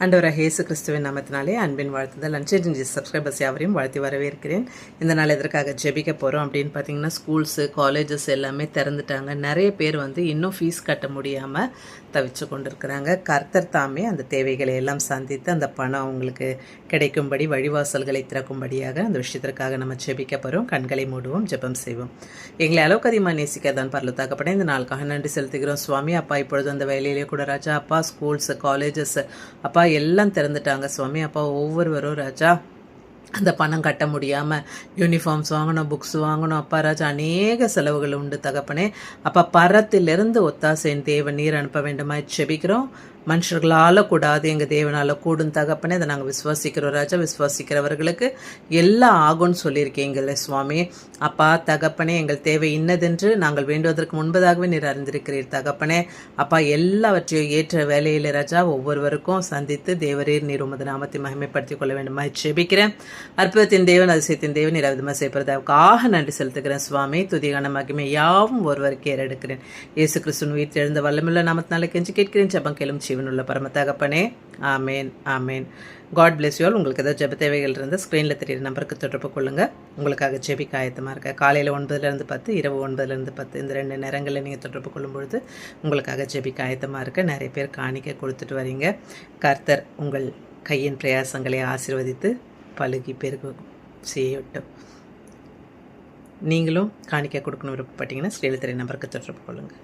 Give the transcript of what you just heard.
ஆண்டவராகிய இயேசு கிறிஸ்துவின் நாமத்தினாலே அன்பின் வாழ்த்துதல். அன்சேஞ்சி சப்ஸ்கிரைபர்ஸ் யாவரையும் வாழ்த்தி வரவேற்கிறேன். இந்த நாள் எதற்காக ஜெபிக்க போகிறோம் அப்படின்னு பார்த்தீங்கன்னா, ஸ்கூல்ஸு காலேஜஸ் எல்லாமே திறந்துட்டாங்க. நிறைய பேர் இன்னும் ஃபீஸ் கட்ட முடியாமல் தவிச்சு கொண்டிருக்கிறாங்க. கர்த்தர் தாமே அந்த தேவைகளை எல்லாம் சந்தித்து அந்த பணம் அவங்களுக்கு கிடைக்கும்படி வழிவாசல்களை திறக்கும்படியாக அந்த விஷயத்திற்காக நம்ம ஜெபிக்க போகிறோம். கண்களை மூடுவோம், ஜெபம் செய்வோம். எங்களை அளவுக்கு அதிகமாக நேசிக்கதான் பரலோகத்தாக்கப்பட்ட இந்த நாளுக்காக நன்றி செலுத்துகிறோம் சுவாமி. அப்பா, இப்பொழுது அந்த வேலையிலே கூட ராஜா அப்பா, ஸ்கூல்ஸு காலேஜஸ் அப்பா எல்லாம் திறந்துட்டாங்க சுவாமி. அப்பா, ஒவ்வொருவரும் ராஜா அந்த பணம் கட்ட முடியாமல் யூனிஃபார்ம்ஸ் வாங்கணும், புக்ஸ் வாங்கணும் அப்பா ராஜா, அநேக செலவுகள் உண்டு தகப்பனே. அப்பா, பரத்திலிருந்து ஒத்தாசையின் தேவன் நீர் அனுப்ப வேண்டுமா செபிக்கிறோம். மனுஷர்களால் கூடாது, எங்கள் தேவனால் கூடும் தகப்பனே. அதை நாங்கள் விசுவாசிக்கிறோம் ராஜா. விசுவாசிக்கிறவர்களுக்கு எல்லாம் ஆகும்னு சொல்லியிருக்கீங்களே சுவாமி. அப்பா தகப்பனே, எங்கள் தேவை இன்னதென்று நாங்கள் வேண்டுவதற்கு முன்பதாகவே நீர் அறிந்திருக்கிறீர் தகப்பனே. அப்பா, எல்லாவற்றையும் ஏற்ற வேலையில் ராஜா ஒவ்வொருவருக்கும் சந்தித்து தேவரீர் நீர் உமது நாமத்தை மகிமைப்படுத்திக் கொள்ள வேண்டுமா செபிக்கிறேன். அற்புதத்தின் தேவன், அதிசயத்தின் தேவன் நீர் அவிதமாக செய்யப்படுறதுக்காக நன்றி செலுத்துகிறேன் சுவாமி. துதிகான மகிமை யாவும் ஒருவருக்கு ஏறெடுக்கிறேன். இயேசு கிறிஸ்துவின் உயிர் எழுந்த வல்லமுள்ள நாமத்தினால கெஞ்சி கேட்கிறேன். ஜெபம் கேளும் ஜீவனுள்ள பரம தகப்பனே. ஆமேன், ஆமேன். God bless you all. உங்களுக்கு ஏதாவது ஜெப தேவைகள் இருந்தால் ஸ்க்ரீனில் தெரியுற நம்பருக்கு தொடர்பு கொள்ளுங்கள். உங்களுக்காக ஜெபிக்க ஆயத்தமாக இருக்க. காலையில் 9லேருந்து 10, இரவு 9லேருந்து 10 இந்த 2 நேரங்களில் நீங்கள் தொடர்பு கொள்ளும்பொழுது உங்களுக்காக ஜெபிக்க ஆயத்தமாக இருக்க. நிறைய பேர் காணிக்க கொடுத்துட்டு வரீங்க. கர்த்தர் உங்கள் கையின் பிரயாசங்களை ஆசீர்வதித்து பழுகி பெருகு செய்யட்டும். நீங்களும் காணிக்க கொடுக்கணும் விருப்பப்பட்டீங்கன்னா ஸ்க்ரீனில் தெரியுற நம்பருக்கு தொடர்பு கொள்ளுங்கள்.